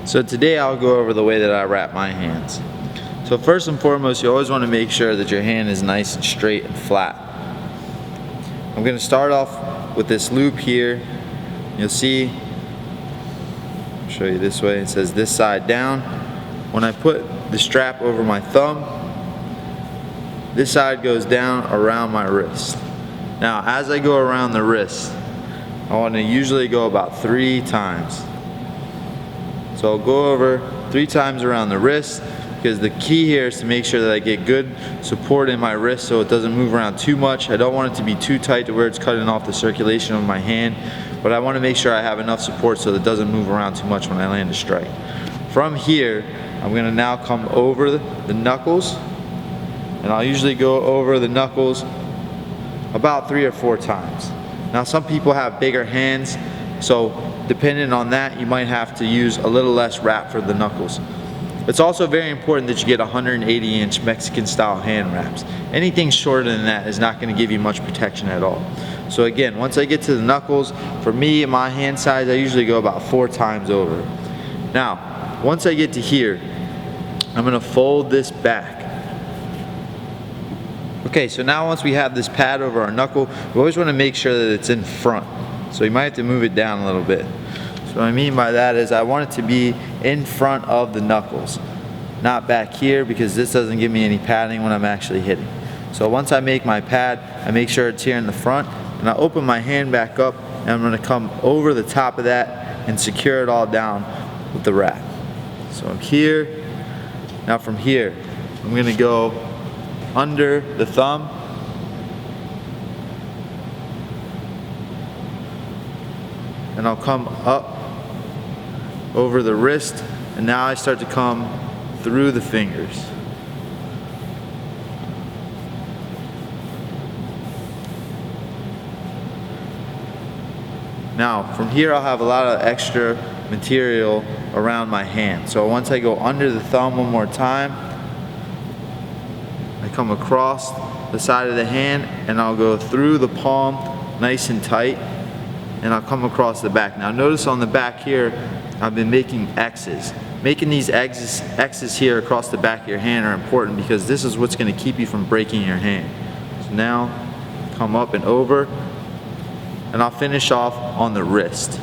So today I'll go over the way that I wrap my hands. So first and foremost, you always want to make sure that your hand is nice and straight and flat. I'm going to start off with this loop here. You'll see, I'll show you this way, it says this side down. When I put the strap over my thumb, this side goes down around my wrist. Now as I go around the wrist, I want to usually go about 3 times. So I'll go over 3 times around the wrist, because the key here is to make sure that I get good support in my wrist so it doesn't move around too much. I don't want it to be too tight to where it's cutting off the circulation of my hand, but I want to make sure I have enough support so that it doesn't move around too much when I land a strike. From here, I'm going to now come over the knuckles, and I'll usually go over the knuckles about 3 or 4 times. Now some people have bigger hands, so depending on that, you might have to use a little less wrap for the knuckles. It's also very important that you get 180-inch Mexican style hand wraps. Anything shorter than that is not going to give you much protection at all. So again, once I get to the knuckles, for me and my hand size, I usually go about 4 times over. Now, once I get to here, I'm going to fold this back. Okay, so now once we have this pad over our knuckle, we always want to make sure that it's in front. So you might have to move it down a little bit. So what I mean by that is I want it to be in front of the knuckles, not back here, because this doesn't give me any padding when I'm actually hitting. So once I make my pad, I make sure it's here in the front, and I open my hand back up, and I'm going to come over the top of that and secure it all down with the wrap. So I'm here. Now from here, I'm going to go under the thumb, and I'll come up over the wrist, and now I start to come through the fingers. Now from here I'll have a lot of extra material around my hand. So once I go under the thumb one more time, I come across the side of the hand, and I'll go through the palm nice and tight, and I'll come across the back. Now notice on the back here, I've been making X's. Making these X's here across the back of your hand are important, because this is what's going to keep you from breaking your hand. So now, come up and over, and I'll finish off on the wrist.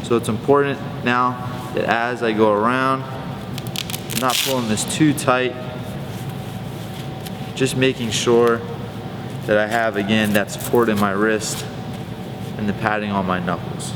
So it's important now that as I go around, I'm not pulling this too tight, just making sure that I have, again, that support in my wrist and the padding on my knuckles.